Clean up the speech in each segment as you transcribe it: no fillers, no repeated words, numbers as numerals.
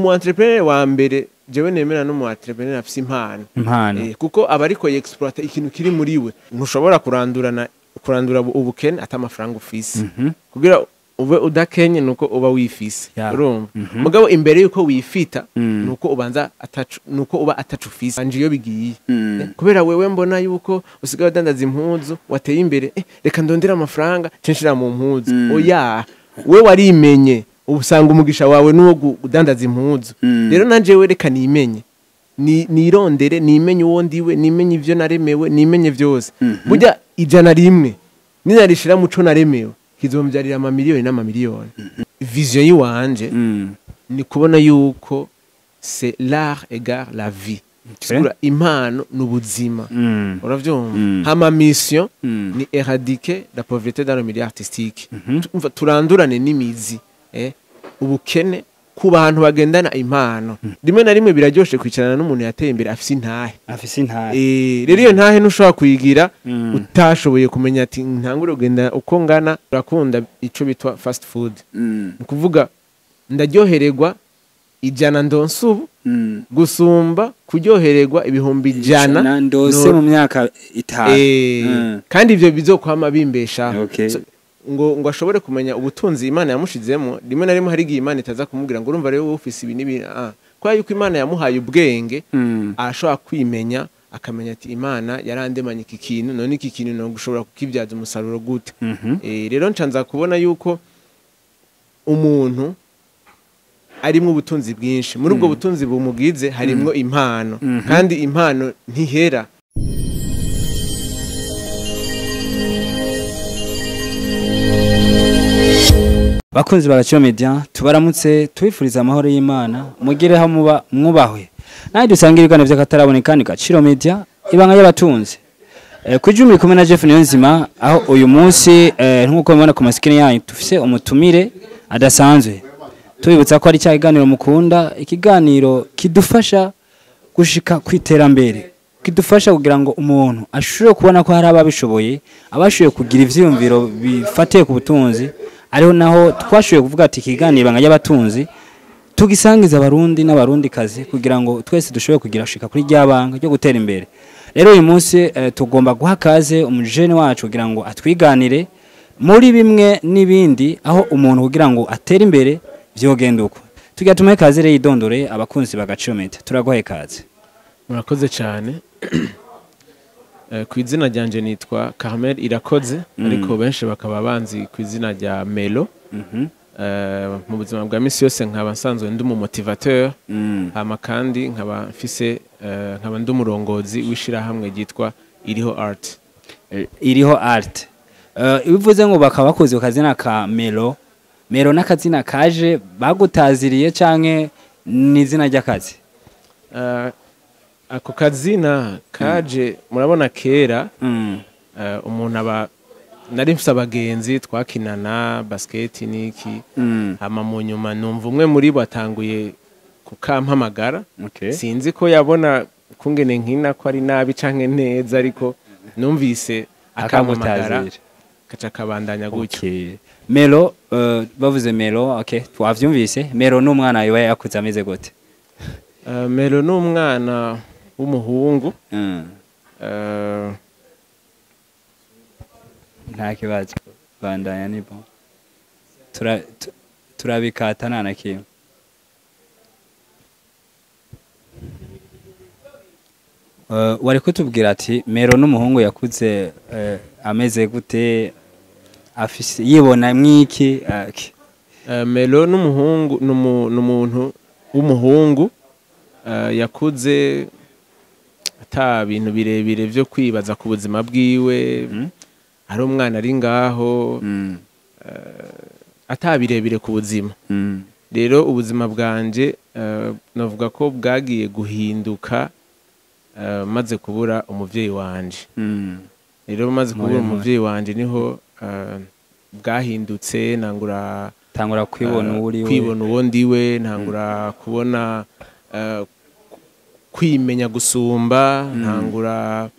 Mu entrepreneur wa mbere jewe nemera no mu entrepreneur afise impano kuko abariko exploit ikintu kiri muri we ntushobora kurandura ubukene atamafaranga ufise kugira ube udakenye nuko uba wifise urumva mugabo imbere yuko wifita nuko ubanza nuko uba atacufise anje iyo bigiye kubera wewe mbona yuko usigaye dandaza impuzu wateye imbere reka ndondera amafaranga censhira mu mpuzu oya we warimenye ubusanga umugisha wawe nuwo gudandaza impuzu rero nanje we reka nimenye nirondere nimenye uwo ndiwe nimenye ivyo naremewe nimenye vyose burya ijana rimwe ninarishira muco naremewe kizombyarira amamiliyoni n'amamiliyoni vision yiwanje ni kubona yuko c'est l'art égale la vie sura impano n'ubuzima uravyumva hama mission ni éradiquer la pauvreté dans le milieu artistique turandurane n'imizi ubukene ku bantu bagendana impano rimwe na rimwe biraryoshe kwicarana n'umuntu yateye imbere afise intahe rero iyo ntahe ntushobora kuyigira utashoboye kumenya ati ntangure kugenda uko ngana urakunda ico bitwa fast food ukuvuga ndaryohererwa ijana ndonsubu gusumba kuryohererwa ibihumbi ijana ndose mu myaka 5 kandi ivyo bizokwama bimbesha ngo ashobore kumenya ubutunzi Imana yamushizemo rimwe na rimwe hari igihe Imana itaza kumubwira ngo urumva rero ufise ibi nibi kwa yuko Imana yamuhaye ubwenge arashobora kwimenya akamenya ati Imana yarandemanye iki kintu none iki kintu no gushobora kukibyaza umusaruro gute rero ncanza kubona yuko umuntu arimwe ubutunzi bwinshi muri ubwo butunzi bumugize harimwo impano kandi impano ntihera. Bakunzi bagaciyo media tubaramutse twifuriza amahoro y'Imana mugire ha muba mwubahwe naye dusangira ibigano by'akataraboneka ni Gaciro Media ibanga y'abatunzi kujumuri kumwe na Jeff Niyonzima aho uyu munsi nkuko mubona ku masikini yanyu tufise umutumire adasanzwe tubibutsa ko ari cyaganiro mukunda ikiganiro kidufasha gushika kwiterambere kidufasha kugira ngo umuntu ashobore kubona ko hari ababishoboye abashoboye kugira ivyiyumviro bifatiye ku butunzi ariho naho twashoboye kuvuga ati kiganiro ibanga y'abatunzi tugisangiza abarundi n'abarundi kazi kugira ngo twese dushobore kugira shika kuri ryabanga ryo gutera imbere. Rero uyu munsi tugomba guha kaze umujene wacu kugira ngo atwiganire muri bimwe n'ibindi aho umuntu kugira ngo atere imbere vyogenda uko tugira tumaye kaze rero idondore abakunzi Bagaciro Media turagoye kaze. Murakoze cyane ku izina ryanje nitwa Carmel Irakoze ariko benshi bakaba banzi ku izina rya Melo mu buzima bwa misi yose nkaba nsanzwe ndi mu motivateur hama kandi nkaba mfise nkaba ndi umurongozi wishira hamwe gitwa Iriho Art ibivuze ngo bakaba bakoze ukazina ka Melo n'akazina kaje bagutaziriye canke n'izina ry'akazi ako kazina kaje murabona kera umuntu aba nari mfise abagenzi twakinana basket niki hama mu nyuma numva umwe muri bo atanguye kukampamagara sinzi ko yabona kungene nkina ko ari nabi canke neza ariko numvise akampamagara kaca kabandanya gutyo. Melo bavuze Melo twavyumvise Melo n'umwana yiwe yakuze ameze gute? Melo n'umwana w'umuhungu nta kibazo bandanya ni bon turabikata nana kimwe wari kutubwira ati Melo n'umuhungu yakuze ameze gute afise yibona mwiki Melo n'umuhungu n'umuntu w'umuhungu yakuze ata bintu birebire byo kwibaza ku buzima bwiwe ari umwana ari ngaho ata birebire ku buzima rero ubuzima bwanje navuga ko bwagiye guhinduka maze kubura umuvyeyi wanje rero maze kubura umuvyeyi wanje niho bwahindutse tangura kwibona uwo ndiwe ntangura kubona kwimenya gusumba ntangura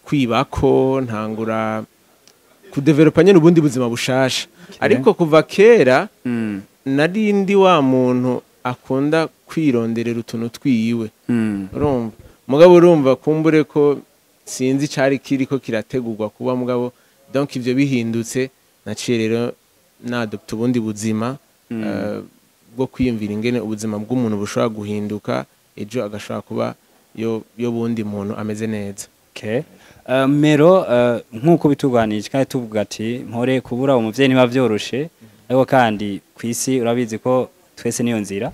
kwibako ntangura kudevelopa nyene ubundi buzima bushasha ariko kuva kera narindi wa muntu akunda kwironderera utuntu twiwe urumva mugabo urumva kumbure ko sinzi cari kiriko kirategurwa kuba mugabo donc ivyo bihindutse naciye rero nadopta ubundi buzima bwo kwiyumvira ingene ubuzima bw'umuntu bushobora guhinduka ejo agashobora kuba yo bundi muntu ameze neza. Okay. Mero nkuko bituganije kandi tuvuga ati mpore kubura umuvyeyi niba vyoroshe ariko kandi kwisi urabizi ko twese niyo nzira.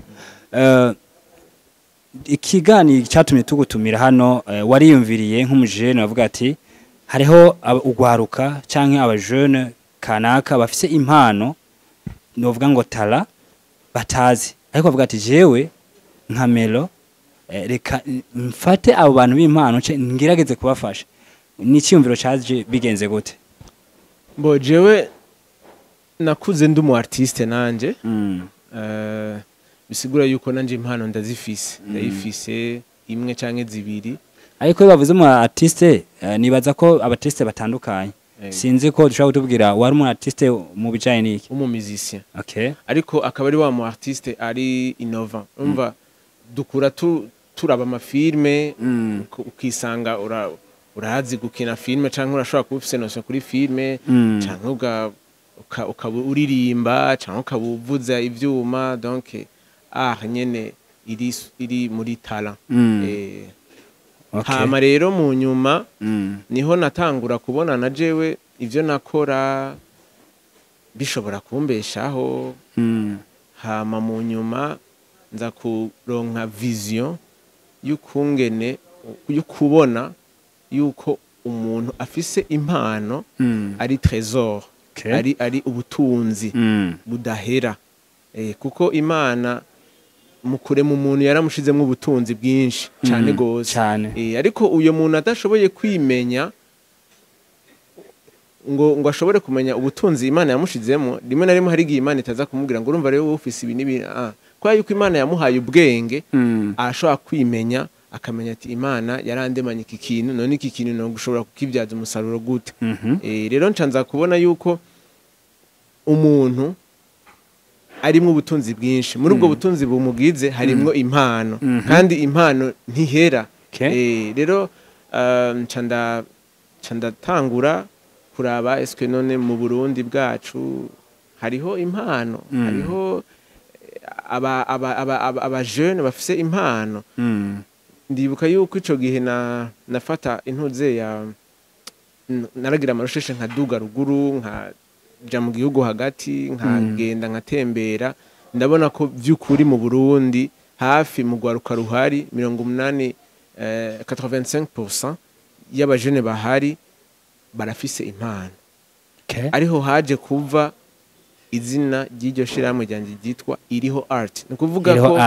Ikigani cyatumye tugutumira hano wariyumviriye nk'umujene bavuga ati hariho ugwaruka canke abajene kanaka bafise impano novuga ngo tala batazi ariko bavuga ati jewe nka Melo reka mfate abo bantu b'impano ngirageze kubafasha. Ni cyumviro cyaje bigenze gute? Bo jewe nakuze ndi umu artiste nanje bisigura yuko nanje impano ndayifise imwe canke zibiri ariko bavuze mu artiste nibaza ko abartiste batandukanye sinzi ko dushobora kutubwira wari umu artiste mu bijanye niki umu musicien. Okay. Ariko akaba ari wa mu artiste ari innovant umva dukura turaba amafilme ukisanga urazi gukina filme canke urashobora kuba ufise notion kuri filme canke ukaba uririmba canke ukaba uvuza ivyuma donc nyene iri muri talent. Hama rero mu nyuma niho natangura kubona na jewe ivyo nakora bishobora kumbeshaho hama mu nyuma nza kuronka vision y'ukungene y'ukubona yuko umuntu afise impano ari trésor ari ubutunzi budahera kuko Imana mukure mu muntu yaramushizemo ubutunzi bwinshi cyane gose ariko uyo muntu adashoboye kwimenya ngo ashobore kumenya ubutunzi Imana yamushizemo rimwe na rimwe hari igihe Imana itaza kumubwira ngo urumva rero wowe ufise ibi nibi kwa yuko Imana yamuhaye ubwenge ashobora kwimenya akamenya ati Imana yarandemanye iki kintu none iki kintu no gushobora kukibyaza umusaruro gute. Rero ncanza kubona yuko umuntu arimwe ubutunzi bwinshi muri ubwo butunzi bumugize harimwo impano kandi impano ntihera. Rero canda tangura kuraba eske none mu Burundi bwacu hariho impano hariho aba jeune bafise impano. Ndibuka yuko ico gihe nafata intuze ya naragira amarusheshe nka duga ruguru nka ja mu gihugu hagati nkagenda nkatembera ndabona ko vy'ukuri mu Burundi hafi mu gwaruka ruhari 85% y'abajene bahari barafise impano. Ariho haje kuva izina ry'iryo shiramwe ryanje ryitwa Iriho Art. Nukuvuga ko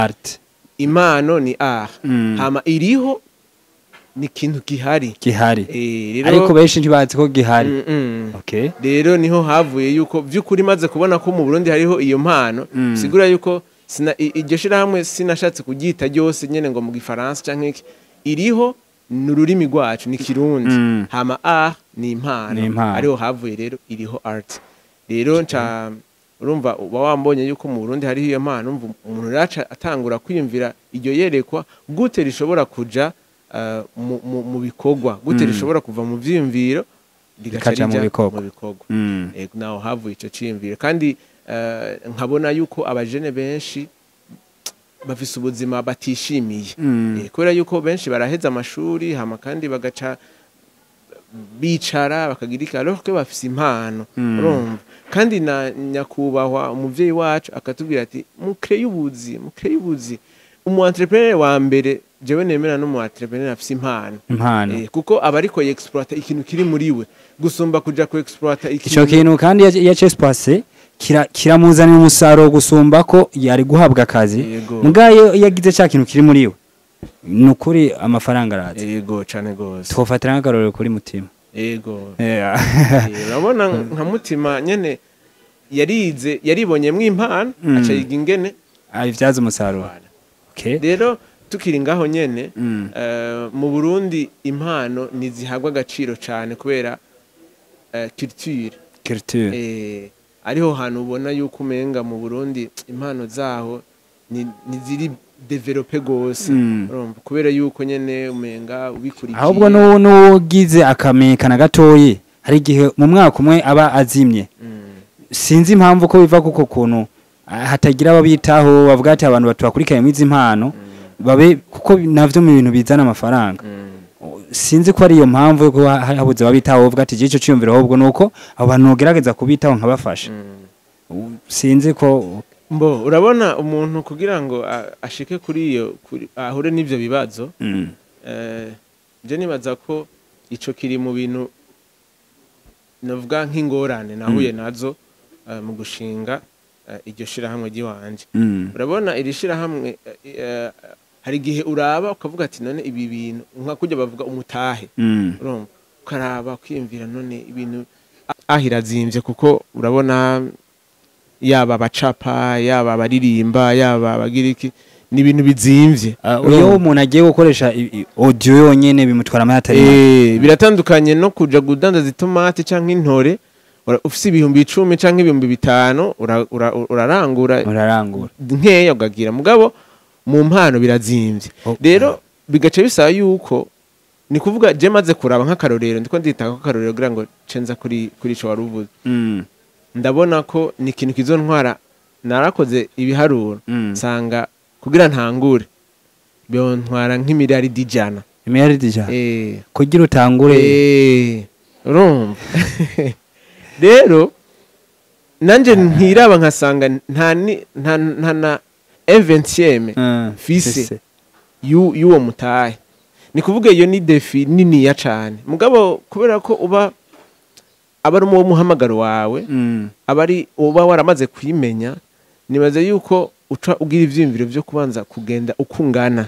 impano ni art hama iriho ni kintu gihari ariko benshi ntibazi ko gihari. Rero niho havuye yuko vy'ukuri maze kubona ko mu Burundi hariho iyo mpano sigura yuko iryo shirahamwe sinashatse kugita ryose nyene ngo mu Gifaransa canke iki iriho n'ururimi rwacu ni Kirundi hama ni impano ariho havuye rero Iriho Art. Rero nca urumva uba wambonye yuko mu Burundi hariho iyo mpano umuntu raca atangura kwiyumvira iryo yerekwa gute rishobora kuja mu bikorwa gute rishobora kuva mu vyiyumviro rigaca mu bikorwa naho havuye ico ciyumviro kandi nkabona yuko abajene benshi bafise ubuzima batishimiye kubera yuko benshi baraheza amashuri hama kandi bagaca bicara bakagirika alors que bafise impano urumva kandi na nyakubahwa umuvyeyi wacu akatubwira ati mukreye ubuzi umu entrepreneur wa mbere jewe nemera no mu entrepreneur afise impano kuko abariko exploiter ikintu kiri muri we gusumba kuja ku exploiter ico kintu kandi yace espace kiramuzanira umusaruro gusumba ko yari guhabwa akazi mugayo yagize cya kintu kiri muri we nukuri amafaranga araza cane gose twofatira nk'akarorero kuri Mutima urabona nka Mutima nyene yaribonyemwo impano aca yiga ingene abivyaza umusaruro. Rero tukiri ngaho nyene mu Burundi impano nizihagwa agaciro cane kubera culture ariho hantu ubona yuko umenga mu Burundi impano zaho niziri develope gose urumva kubera yuko nyene umenga ubikurikiye ahubwo n'ugize akamenyekana gatoyi hari igihe mu mwaka umwe aba azimye sinzi impamvu ko biva kuko kuntu hatagira ababitaho bavuga ati abantu batubakurikiranye mu izi mpano babe kuko navyo mu bintu bizana amafaranga sinzi ko ari iyo mpamvu yuko habuze ababitaho bavuga ati ico cyumviro ahubwo nuko abo bantu bogerageza kubitaho nkabafasha sinzi ko mbo urabona umuntu kugira ngo ashike kuri iyo ahure n'ivyo bibazo je nibaza ko ico kiri mu bintu navuga nk'ingorane nahuye nazo mu gushinga iryo shirahamwe ry'iwanje urabona iri shirahamwe hari igihe uraba ukavuga ati none ibi bintu nka kujya bavuga umutahe urumva ukaraba kwiyumvira none ibintu ahirazimvye kuko urabona yaba abacapa yaba abaririmba yaba abagiriki ni ibintu bizimvye iyo umuntu agiye gukoresha audio yonyene bimutwara amayatari biratandukanye no kuja gudandaza itomate canke intore ufise ibihumbi 10 canke ibihumbi 5 urarangura nkeya ugagira mugabo mu mpano birazimvye rero bigace bisaba yuko ni kuvuga je maze kuraba nk'akarorero ndiko nditaka akarorero kugira ngo cenza kuri ico waruvuze ndabona ko ni ikintu kizontwara narakoze ibiharuro nsanga kugira ntangure byontwara nk'imiliyaridi ijana kugira utangure urumva rero nanje ntiraba nkasanga nta na eventieme fise y'uwo mutahe ni kuvuga iyo ni defi niniya cane mugabo kubera ko uba abari mu muhamagaro wawe abari uba waramaze kwimenya nibaze yuko uca ugira ivyimviro vyo kubanza kugenda ukungana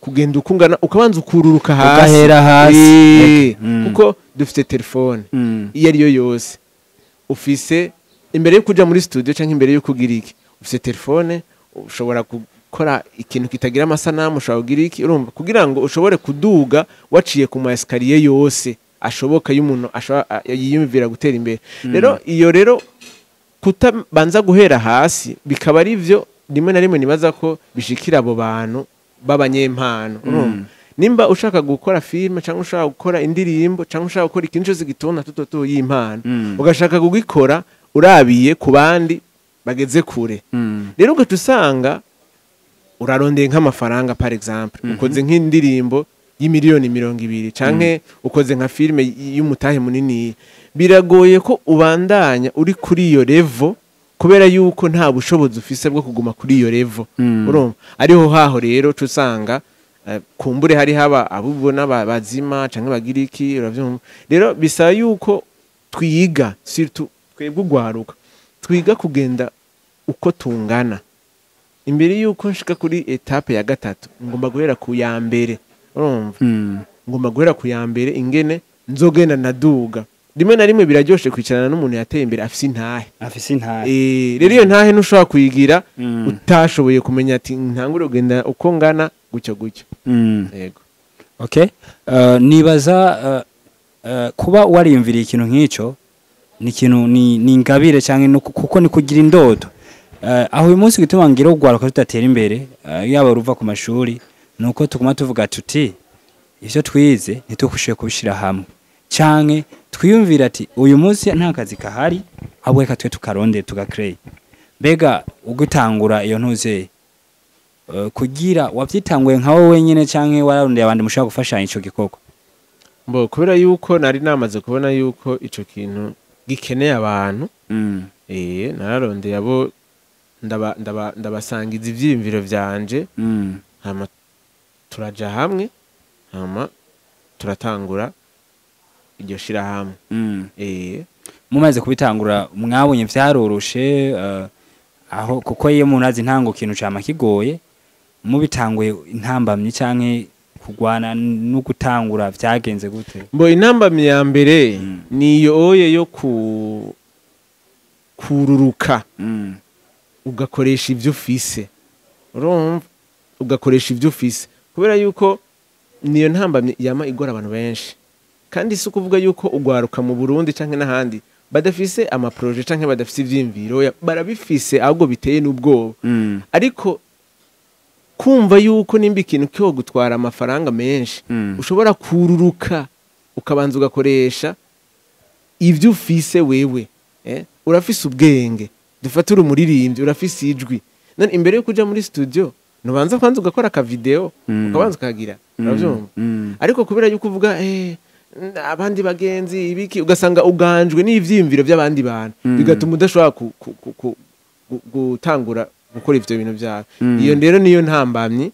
kugenda ukungana ukabanza ukururuka hasi ugahera hasi kuko dufite telefone iyo ari yo yose ufise imbere yo kuja muri studio canke imbere yo kugira iki ufise telefone ushobora gukora ikintu kitagira amasanamu ushobora kugira iki urumva kugira ngo ushobore kuduga waciye ku maeskaliye yose ashoboka y'umuntu yiyumvira gutera imbere rero iyo rero kutabanza guhera hasi bikaba ari byo rimwe na rimwe nibaza ko bishikira abo bantu b'abanyempano nimba ushaka gukora filme cyangwa ushaka gukora indirimbo cyangwa ushaka gukora ikintu cyose gitona tutoto y'impano ugashaka kugikora urabiye ku bandi bageze kure rero ugatusanga urarondeye nk'amafaranga par exemple ukoze nk'indirimbo y'imiliyoni 200 canke ukoze nka filme y'umutahe munini biragoye ko ubandanya uri kuri iyo level kubera yuko nta bushobozi ufise bwo kuguma kuri iyo level urumva ariho haho rero tusanga kumbure hari haba abubona bazima canke bagiriki uravyumva rero bisaba yuko twiga surtout twebwe ugwaruka twiga kugenda uko tungana imbere yuko nshika kuri etape ya gatatu ngomba guhera ku ya mbere urumva ngomba guhera ku ya mbere ingene nzogenda naduga rimwe na rimwe biraryoshe kwicarana n'umuntu yateye imbere afise intahe rero iyo ntahe ntushobora kuyigira utashoboye kumenya ati ntangure kugenda uko ngana gutyo yego okay nibaza kuba wariyumviriye ikintu nk'icyo ni ikintu ni ingabire cyangwa kuko ni kugira indodo aho uyu munsi gituma ngira ugwaruka tutatera imbere yaba ruva ku mashuri nuko tuguma tuvuga tuti ivyo twize ntitukushiye kubishira hamwe canke twiyumvira ati uyu munsi nta kazi kahari ahubwo reka twe tukaronde tugacreate mbega ugutangura iyo ntuze kugira wavyitanguye nkawe wenyene canke wararondeye abandi mushaka gufashanya ico gikoko mbo kubera yuko nari namaze kubona yuko ico kintu gikeneye abantu nararondeye abo ndabasangiza ivyiyumviro vyanje hama turaja hamwe hama turatangura iryo shirahamwe mumaze kubitangura mwabonye vyaroroshe aho kuko iyo umuntu azi ntango kintu cama kigoye mubitanguye intambamye canke kugwana no gutangura vyagenze gute mbo intambamye ya mbere niyo oye yo kururuka ugakoresha ivyo ufise urumva ugakoresha ivyo ufise kubera yuko niyo ntambamye yama igora abantu benshi kandi si kuvuga yuko ugwaruka mu Burundi canke n'ahandi badafise amaproje canke badafise ivyimviro barabifise ahubwo biteye n'ubwoba ariko kumva yuko nimba ikintu cyo gutwara amafaranga menshi ushobora kururuka ukabanza ugakoresha ivyo ufise wewe urafise ubwenge dufatura umuririmbyi urafise ijwi none imbere yo kuja muri studio nubanza kwanza ugakora ka video ukabanza ukagira uravyumva ariko kubera yuko uvuga abandi bagenzi ibiki ugasanga uganjwe n'ivyimviro by'abandi bantu bigatuma udashobora gutangura gukora ivyo bintu byawe iyo rero niyo ntambamye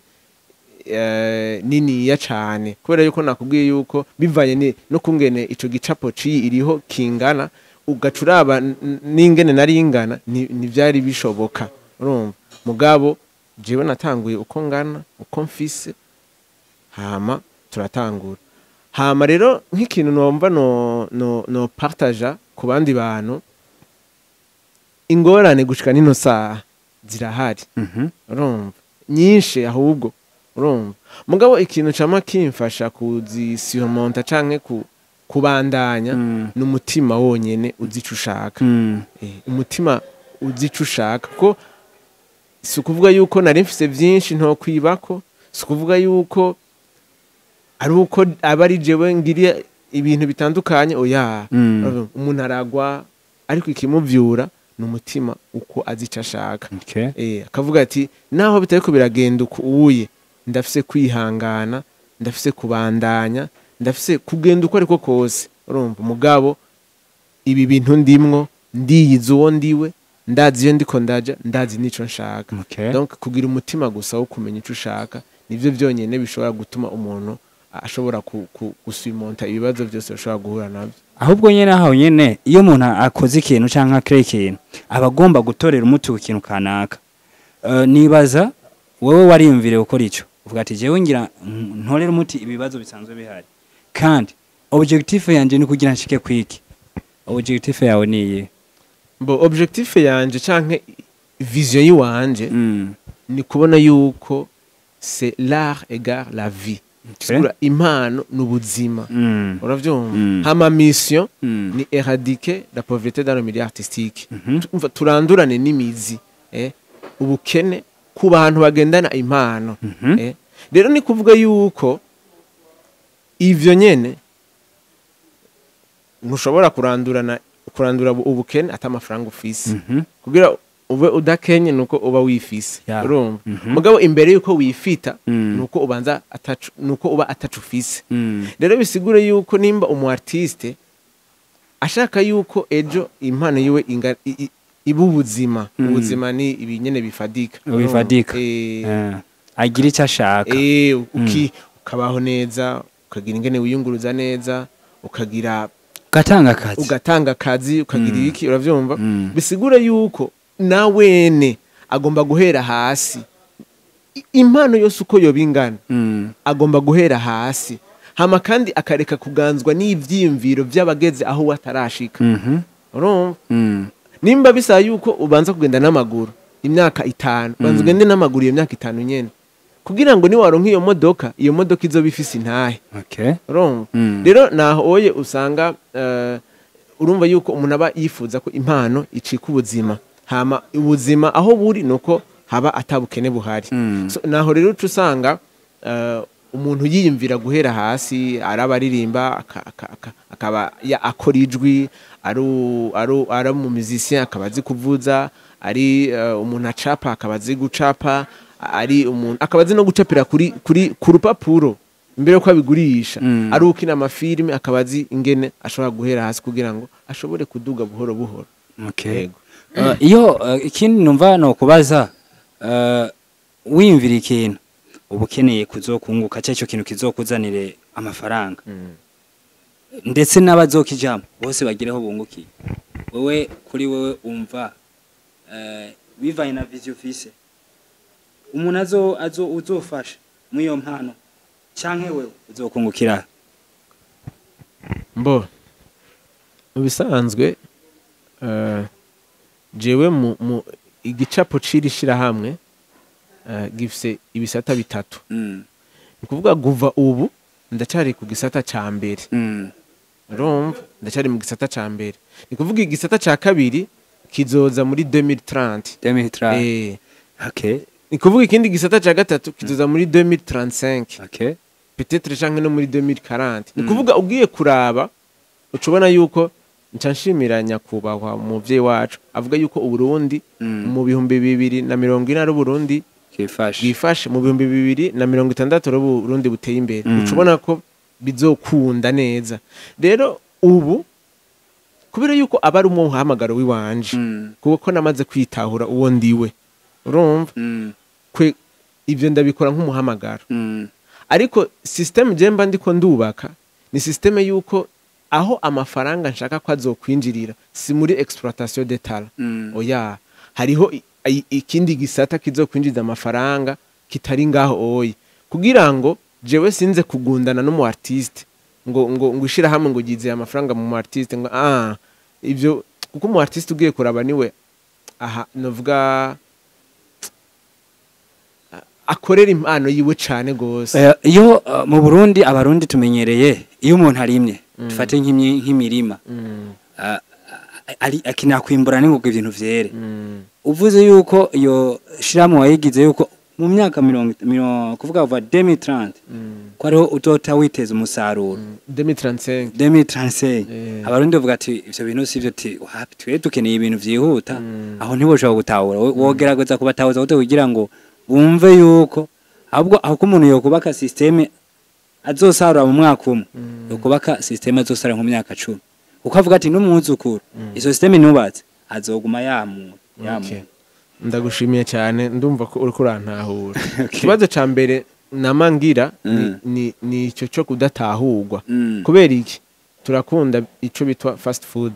nini ya cane kubera yuko nakubwiye yuko bivanye no kungene ico gicapo iriho kingana ugacuraba n'ingene naringana ni vyari bishoboka urumva mugabo jewe natanguye uko ngana uko mfise hama turatangura hama rero nk'ikintu nomba no partager ku bandi bantu ingorane gushika nino saha zirahari urumva nyinshi ahubwo urumva mugabo ikintu cama kimfasha kuzisuremonta canke kubandanya n'umutima wonyene uzica ushaka umutima uzica ushaka ko si ukuvuga yuko nari mfise vyinshi nto kwibako si ukuvuga yuko ari uko aba ari jewe ngiriye ibintu bitandukanye oya umuntu aragwa ariko ikimuvyura n'umutima uko azica ashaka akavuga ati naho bitariko biragenda uko uye ndafise kwihangana ndafise kubandanya ndafise kugenda uko ariko kose urumva mugabo ibi bintu ndimwo ndiyize uwo ndiwe ndazi iyo ndiko ndaja ndazi nico nshaka donc kugira umutima gusa wo kumenya ico ushaka nivyo vyonyene bishobora gutuma umuntu ashobora gusimonta ibibazo byose ashobora guhura navyo ahubwo nyene aho nyene iyo umuntu akoze ikintu canke akora ikintu aba agomba gutorera umuti w'ikintu kanaka nibaza wowe wariyumvire gukora ico uvuga ati jewe ngira ntorera umuti ibibazo bisanzwe bihari kandi objectif yanje ni kugira nshike kwiki objectif yawe niye objectif yanje canke vision yiwanje ni kubona yuko c'est l'art égard la vie Sura impano n'ubuzima uravyumva hama mission ni éradiquer la pauvreté dans le milieu artistique turandurane n'imizi ubukene ku bantu bagendana impano rero ni kuvuga yuko ivyo nyene ntushobora kurandura ubukene atamafaranga ufise kugira ube udakenye nuko uba wifise urumva mugabo imbere yuko wifita nuko ubanza nuko uba atacufise rero bisigure yuko nimba umu artiste ashaka yuko ejo impano yiwe ibu ubuzima ni ibinyene bifadika agira icyo ashaka ukabaho neza ukagira ingene wiyunguruza neza ukagira ugatanga akazi ukagira iki uravyumva bisigure yuko nawene agomba guhera hasi impano yose uko yobingana agomba guhera hasi hama kandi akareka kuganzwa n'ivyimviro by'abageze aho watarashika urumva nimba bisa yuko ubanza kugenda n'amaguru imyaka 5 banza ugende n'amaguru iyo myaka 5 nyene kugira ngo ni waronka iyo modoka izo bifise intahe urumva rero naho oye usanga urumva yuko umuntu aba yifuza ko impano icika ubuzima hama ubuzima aho buri nuko haba atabukene buhari naho rero usanga umuntu yiyumvira guhera hasi arabaririmba akaba akora ijwi ari mu musicien akaba azi kuvuza ari umuntu acapa akaba azi gucapa ari umuntu akaba azi no gucapira ku rupapuro mbere yo kwabigurisha ari ukina amafilme akaba azi ingene ashobora guhera hasi kugira ngo ashobore kuduga buhoro buhoro iyo ikindi numva no kubaza wimvira ikintu ubukeneye kuzokunguka cyo kintu kizokuzanire amafaranga ndetse n'abazokijamo bose bagireho bungukiye wewe kuri wewe umva bivanye na vision fise umuntu uzofasha mwiyo mpano canke wewe uzokungukira bisanzwe jewe mu igicapo cirishira hamwe gifise ibisata bitatu ni kuvuga guva ubu ndacari ku gisata ca mbere urumva ndacyari mu gisata ca mbere ni kuvuga igisata ca kabiri kizoza muri 2030 okay ni kuvuga ikindi gisata ca gatatu kizoza muri 2035 okay peut-être canke no muri 2040 ni kuvuga ugiye kuraba ucubona yuko ncanshimira nyakubahwa umuvyeyi wacu avuga yuko Uburundi mu bihumbi 2040 ari Burundi gifashe mu bihumbi 2060 ari Burundi buteye imbere ucubona ko bizokunda neza rero ubu kubera yuko abari umuhamagaro wiwanje kuko namaze kwitahura uwo ndiwe urumva kwe ivyo ndabikora nk'umuhamagaro ariko system jemba ndiko ndubaka ni system yuko aho amafaranga nshaka ko azokwinjirira si muri exploitation d'etat oya hariho ikindi gisata kizokwinjiza amafaranga kitari ngaho oyi kugira ngo jewe sinze kugundana no mu artiste ngo ishira hamwe ngo gize amafaranga mu artiste ngo ivyo kuko mu artiste ugiye kuraba niwe aha novuga akorera impano yiwe cane gose iyo mu Burundi abarundi tumenyereye iyo umuntu arimye dufate nk'imirima akina kwimbura n'ingugo ibintu vyere uvuze yuko iyo shiramo wayigize yuko mu myaka 20 kuvuga va 2030 ko ariho utota witeza umusaruro 2035 abarundi bavuga ati ivyo bintu sivyo ati happy twe dukeneye ibintu vyihuta aho ntiboshobora gutahura wogerageza kubatahuza gute kugira ngo bumve yuko ahubwo aho ko umuntu yokubaka systeme azosarura mu mwaka umwe yokubaka systeme azosarura mu myaka 10 uko avuga ati n'umwuzukuru izo systeme nubatse azoguma yamu ndagushimiye cyane ndumva ko uri kurantahura ikibazo ca mbere namangira ni ico cyo kudatahurwa kubera iki turakunda ico bitwa fast food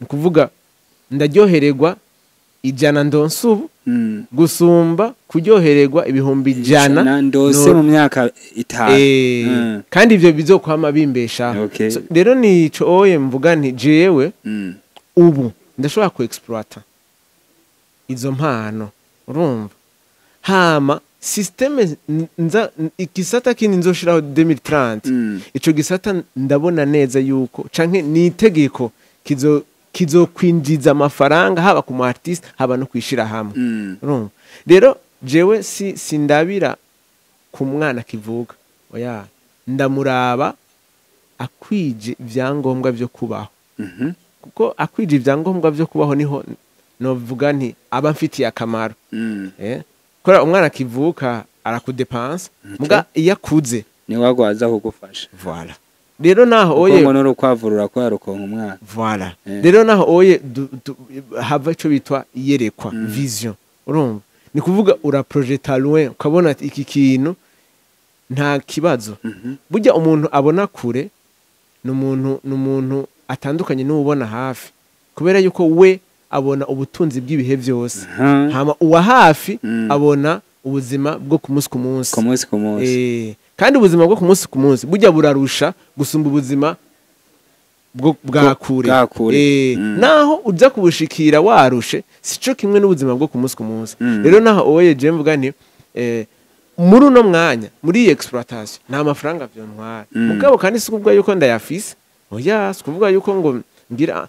kuvuga ndaryohererwa ijana ndonsubu gusumba kuryohererwa ibihumbi ijana ndose mu myaka 5 kandi ivyo bizokwama bimbesha rero nico oye mvuga nti jewe ubu ndashobora ku exploiter izo mpano urumva hama systeme ikisata kindi nzoshiraho 2030 ico gisata ndabona neza yuko canke ni itegeko kizokwinjiza amafaranga haba ku artiste haba no kwishira hamwe urumva rero jewe sindabira ku mwana kivuga oya ndamuraba akwije ivyangombwa byo kubaho kuko akwije ivyangombwa byo kubaho niho novuga nti aba mfitiye akamaro kora umwana kivuka arakudepansa muga iyo akuze ni wagwaza kugufasha voilà rero naho oye ngo no kwavurura kwa rukonka umwana voilà rero naho oye hava ico bitwa yerekwa vision urumva ni kuvuga ura projecta loin ukabona ati iki kintu nta kibazo burya umuntu abona kure n'umuntu atandukanye n'ubona hafi kubera yuko we abona ubutunzi bw'ibihe byose hama uwa hafi abona ubuzima bwo ku munsi ku munsi kandi ubuzima bwo ku munsi ku munsi burya burarusha gusumba ubuzima bwa kure naho uza kubushikira warushe sico kimwe n'ubuzima bwo ku munsi ku munsi rero naho oye je mvuga nti muri uno mwanya muri exploitation nta mafaranga vyontwara mugabo kandi sikuvuga yuko ndayafise oya sikuvuga yuko ngo ngira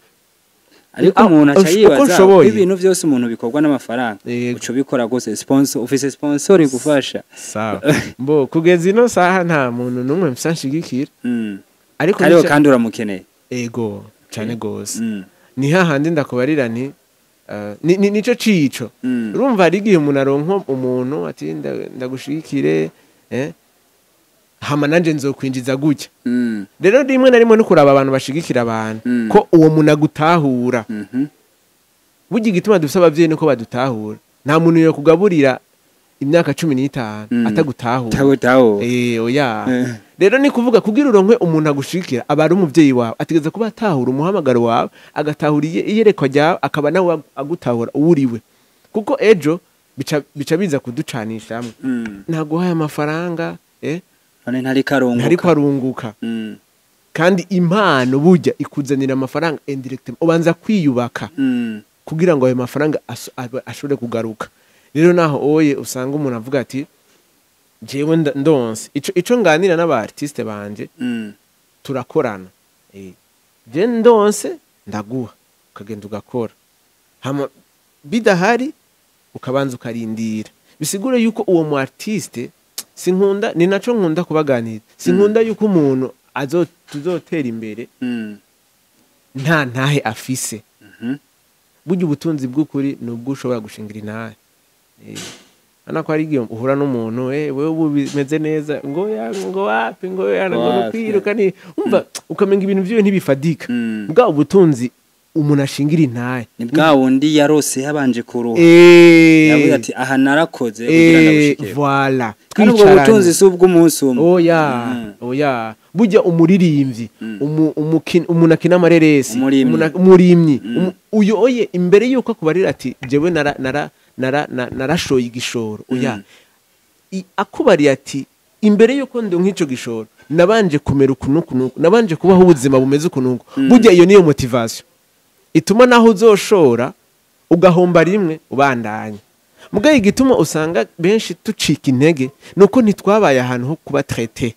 ariko umuntu acayibaza ibintu byose umuntu bikorwa n'amafaranga uco bikora gose sponsor office sponsor gufasha sawa mbo kugeza ino saha nta muntu numwe msanshigikira ariko kandi uramukeneye ego cyane gose ni hahandi ndakubarira nti nico cico urumva ari gihe umuntu aronko umuntu ati ndagushikire hama nanje nzokwinjiza gutya rero rimwe na rimwe no kuraba abantu bashigikira abantu ko uwo muntu agutahura burya igituma dufite abavyeyi nuko badutahura nta muntu yo kugaburira imyaka 15 atagutahura oya rero ni kuvuga kugira uronke umuntu agushikira abari umuvyeyi wawe ategeza kuba atahura umuhamagaro wawe agatahuriye iyerekwa ryawe akaba nawe agutahura uwuriwe kuko ejo bica biza kuducanisha hamwe naguhaye amafaranga ntari karunguka kandi impano burya ikuzanira amafaranga indirectement ubanza kwiyubaka kugira ngo ayo mafaranga ashobore kugaruka rero naho oye usanga umuntu avuga ati jewe ndonse ico nganira n'aba artiste banje turakorana je ndonse ndaguha ukagenda ugakora hama bidahari ukabanza ukarindira bisigure yuko uwo mu artiste sinkunda ni naco nkunda kubaganira sinkunda yuko umuntu tuzotera imbere nta ntahe afise burya ubutunzi bw'ukuri nubwo ushobora gushingira intahe anako ari igihe uhura n'umuntu wewe ubu bimeze neza ngo wapi ngo kwiruka ni umva ukamenga ibintu vyiwe ntibifadika bwa ubutunzi umuntu ashingira intahe ni bwa wundi yarose yabanje kuruha yavuga ati aha narakoze kugira ndabushikire voilà kandi ubwo butunzi si ubw'umunsi umwe oya burya umuririmbyi umuntu akina amareresi umurimyi uyo oye imbere yuko akubarira ati jewe narashoye igishoro oya akubariye ati imbere yuko ndo nk'ico gishoro nabanje kumera ukunuku nabanje kubaho ubuzima bumeze ukunuku burya iyo niyo motivation ituma naho uzoshora ugahomba rimwe ubandanya mugaye igituma usanga benshi tucika intege nuko ntitwabaye ahantu ho kuba traité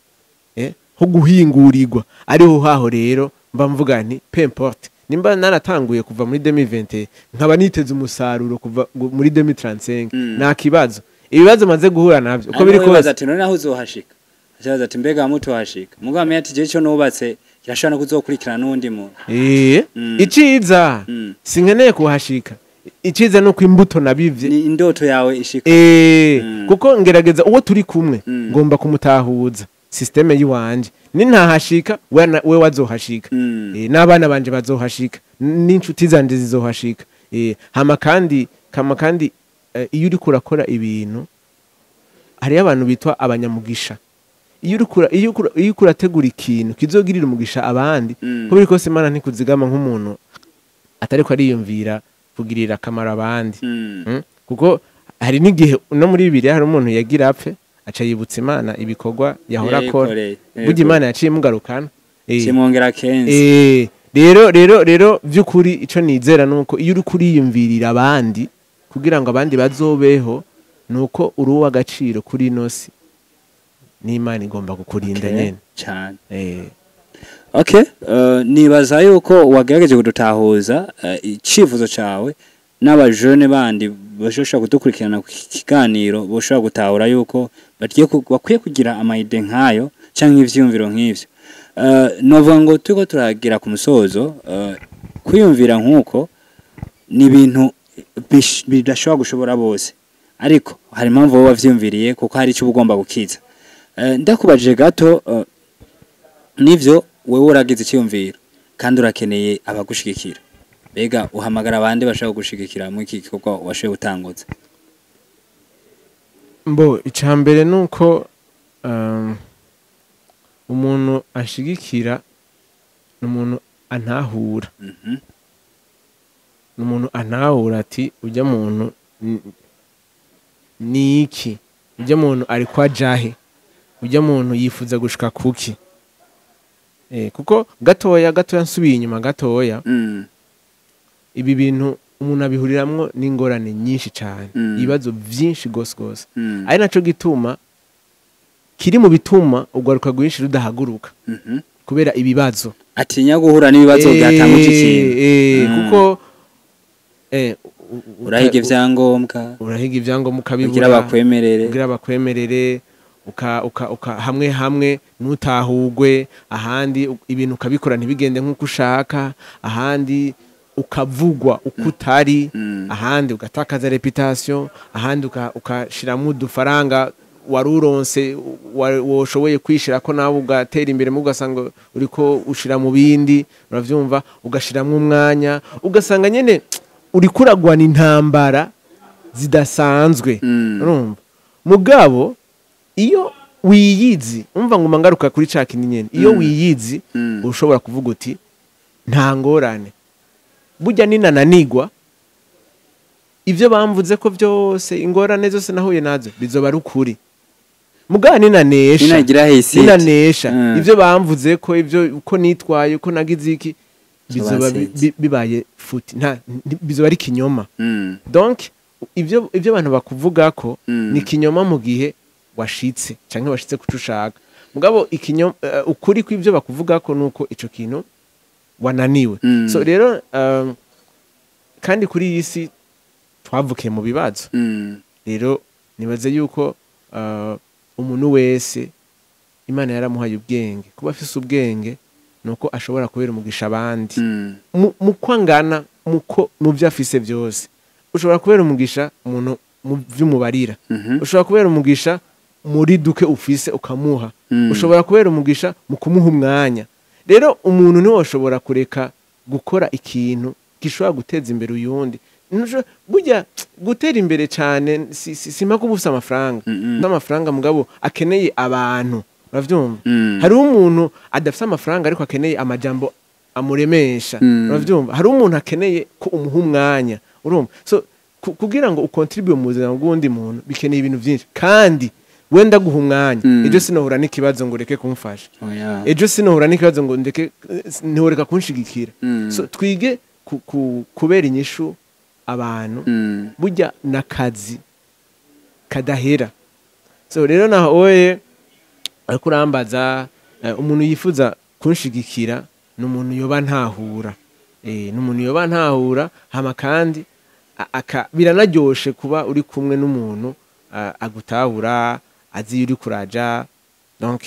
ho guhingurirwa ariho haho rero mba mvuga nti peu importe nimba naratanguye kuva muri 2020 nkaba niteze umusaruro kuva muri 2035 nta kibazo ibibazo maze guhura navyo uko biri kubaza ati none aho uzohashika azaza ati mbega muto hashika mugame ati je cyo nubatse kirashobora kuzokurikirana n'undi muntu iciza sinkeneye kuhashika iciza no kwimbuto nabivye ni indoto yawe ishika kuko ngerageza uwo turi kumwe ngomba kumutahuza systeme yiwanje ni ntahashika we wazohashika n'abana banje bazohashika n'inshuti zanje zizohashika hama kandi iyo uri kurakora ibintu hari abantu bitwa abanyamugisha iyo urategura ikintu kizogirira umugisha abandi ko biri kose Imana ntikuzigama nk'umuntu atari ko ariyumvira kugirira akamaro abandi kuko hari n'igihe no muri Bibiliya hari umuntu yagira apfe aca yibutsa Imana ibikorwa yahora akora burya Imana yaciye mugarukana kimongera kenshi rero by'ukuri ico nizera nuko iyo uri kuriyumvirira abandi kugira ngo abandi bazobeho nuko uri uw'agaciro kuri inosi n'Imana igomba kukurinda nyene cyane okay nibaza yuko wagerageje kudutahuza icivuzo cawe n'abajene bandi bashobora kudukurikirana ku kiganiro boshobora gutahura yuko bakwiye kugira amayide nkayo canke ivyumviro nk'ivyo novuga ngo turiko turagira ku musozo kwiyumvira nk'uko ni ibintu bidashobora gushobora bose ariko hari impamvu wowe wavyumviriye kuko hari icyo ugomba gukiza ndakubajije gato nivyo wewe uragize icyumviro kandi urakeneye abagushigikira bega uhamagara abandi bashaka gushigikira mu iki gikorwa washoye utangutse mbo icambere nuko umuntu ashigikira n'umuntu antahura n'umuntu antahura ati ujya muntu niki ujya muntu ari kwa jahe ujya muntu yifuza gushika kuki kuko gatoya nsubiye inyuma gatoya ibi bintu umuntu abihuriramwo n'ingorane nyinshi cyane ibibazo byinshi gose ari naco gituma kiri mu bituma ugaruka guhinshi rudahaguruka kubera ibibazo atinya guhura n'ibibazo byatanguje ikintu kuko urahiga ivyangombwa ukabibura kugira bakwemerere hamwe nutahugwe ahandi ibintu ukabikora ntibigende nk'uko ushaka ahandi ukavugwa ukutari ahandi ugatakaza reputation ahandi ukashiramo udufaranga waruronse woshoboye kwishira ko nawe ugatera imbere mu ugasanga uriko ushira mu bindi uravyumva ugashiramwe umwanya ugasanga nyene uri kuragwana intambara zidasanzwe urumva mugabo iyo wiyizi umva ngo mangaruka kuri cakindi nyene iyo wiyizi ushobora kuvuga uti nta ngorane burya ninananigwa ivyo bamvuze ko byose ingorane zose nahuye nazo bizoba ari ukuri mugabo ninanesha ivyo bamvuze ko ivyo uko nitwaye uko nagize iki bizoba bibaye futi bizoba ari kinyoma donc ivyo abantu bakuvuga ko ni kinyoma mu gihe washitse canke washitse kuco ushaka mugabo ikinyoma ukuri kw'ivyo bakuvuga ko nuko ico kintu wananiwe so rero kandi kuri iyi si twavukiye mu bibazo rero nibaze yuko umuntu wese Imana yaramuhaye ubwenge kuba afise ubwenge nuko ashobora kubera umugisha abandi mu kwangana mu byo afise byose ushobora kubera umugisha umuntu mu by'umubarira ushobora kubera umugisha muri duke ufise ukamuha ushobora kubera umugisha mu kumuha umwanya rero umuntu niwe ushobora kureka gukora ikintu gishobora guteza imbere uyundi burya gutera imbere cyane sima ko ubusa amafaranga n'amafaranga mugabo akeneye abantu uravyumva hari umuntu adafite amafaranga ariko akeneye amajambo amuremesha uravyumva hari umuntu akeneye ko umuha umwanya urumva so kugira ngo ukontribute mu buzima bw'undi muntu bikeneye ibintu byinshi kandi wenda guha umwanya ejo sinohura n'ikibazo ngo reke kumfasha ejo sinohura n'ikibazo ngo ndeke ntiworeka kunshigikira so twige kubera inyishu abantu burya nakazi kadahera so rero naho oye ariko urambaza umuntu yifuza kunshigikira n'umuntu yoba ntahura n'umuntu yoba ntahura hama kandi biranaryoshe kuba uri kumwe n'umuntu agutahura azi uri kuraja donc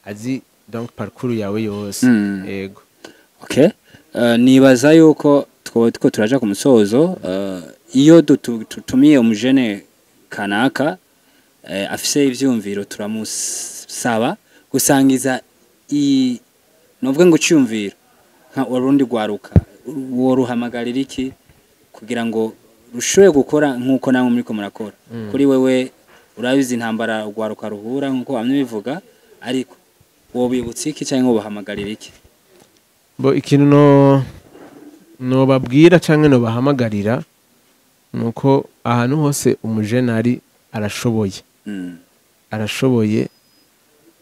azi donc parcours yawe yose yego okay nibaza yuko two turaja ku musozo iyo tutumiye umujene kanaka afise ivyumviro turamusaba gusangiza novuga ngo cyumviro nka urundi gwaruka woruhamagarira iki kugira ngo rushoye gukora nkuko namwe muri ko murakora kuri wewe urabizi intambara gwaruka ruhura nkuko bamwe bivuga ariko wobibutse iki cyangwa ubahamagarira iki bo ikintu no babwira canke no bahamagarira nuko ahantu hose umujenari arashoboye arashoboye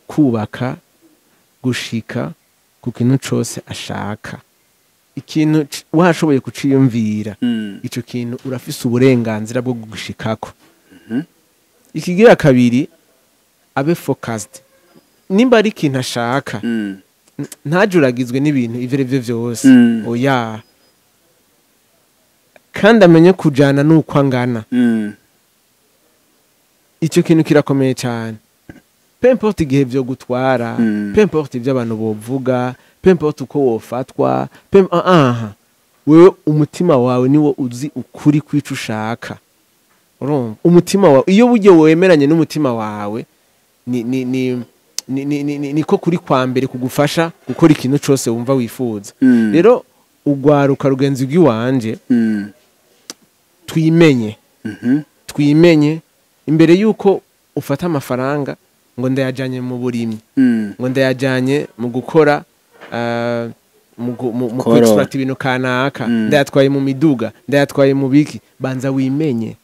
kubaka gushika ku kintu cyose ashaka ikintu washoboye kuciyumvira ico kintu urafise uburenganzira bwo gushikako ikigira kabiri abe focused nimba ari ikintu ashaka ntajuragizwe n'ibintu ivyo vyose oya kandi amenye kujana nuko angana icyo kintu kirakomeye cyane peu importe igihe byo gutwara peu importe ibyo abantu bovuga peu importe uko wofatwa wewe umutima wawe niwo uzi ukuri kwica ushaka urumva umutima wawe iyo bujye wemeranye n'umutima wawe niko kuri kwa mbere kugufasha gukora ikintu cyose wumva wifuza rero ugwaruka rugenzi rw'iwanje twimenye imbere yuko ufata amafaranga ngo ndayajanye mu burimyi ngo ndayajanye mu gukora mu kwexploit ibintu kanaka ndayatwaye mu miduga ndayatwaye mu biki banza wimenye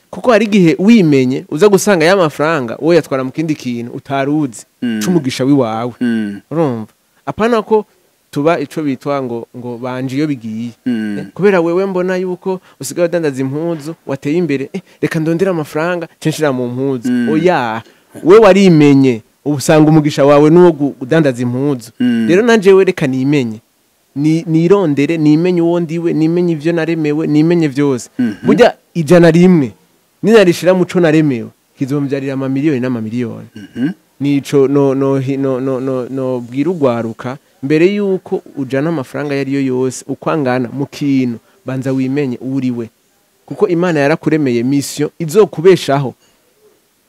kuko hari igihe wimenye uza gusanga ya mafaranga wowe yatwara mu kindi kintu utaruzi c'umugisha wiwawe urumva apana ko tuba ico bitwa ngo banje iyo bigiye kubera wewe mbona yuko usigaye udandaza impuzu wateye imbere reka ndondera amafaranga censhira mu mpuzu oya we warimenye ubusanga umugisha wawe nuwo gudandaza impuzu rero nanje we reka nimenye nirondere nimenye uwo ndiwe nimenye ivyo naremewe nimenye vyose burya ijana rimwe ninarishira muco naremewe kizombyarira amamiliyoni n'amamiliyoni nico no bwira ugwaruka mbere yuko ujana amafaranga yariyo yose ukwangana mu kintu banza wimenye uriwe kuko Imana yarakuremeye mission izokubeshaho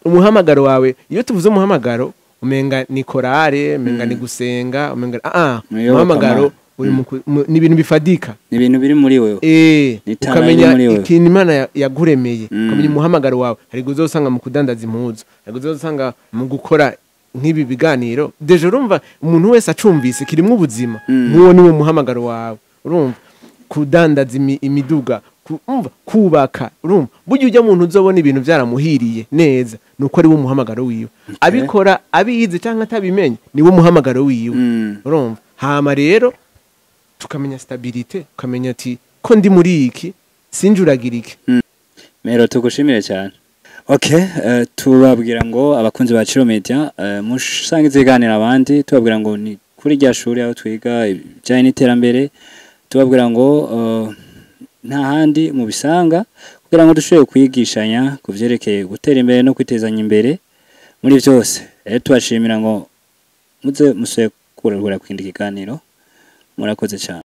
umuhamagaro wawe iyo tuvuze umuhamagaro umenga ni korale umenga ni gusenga umenga umuhamagaro ni ibintu bifadika ni ibintu biri muri wewe ukamenya ikintu Imana yaguremeye ukamenya umuhamagaro wawe hari guzosanga mu kudandaza impuzu hari guzosanga mu gukora nk'ibi biganiro deje urumva umuntu wese acumvise kirimwe ubuzima nk'uwo niwe muhamagaro wawe urumva kudandaza imiduga kubaka urumva burya ujya muntu uzobona ibintu byaramuhiriye neza nuko ari wo muhamagaro wiwe abikora abiyize cyangwa atabimenye niwo muhamagaro wiwe urumva hama rero tukamenya stabilité ukamenya ati ko ndi muri iki sinjuragira iki mero tugushimire cyane okay turabwira ngo abakunzi ba Ciro Media musangize iganira abandi tubabwira ngo ni kuri rya shuri aho twiga ibijyanye n'iterambere tubabwira ngo nta handi mu bisanga kugira ngo dushobore kwigishanya ku byerekeye gutera imbere no kwitezanya imbere muri byose. Rero tubashimira ngo muze musubire kurahura kwindi kiganiro. Murakoze cyane.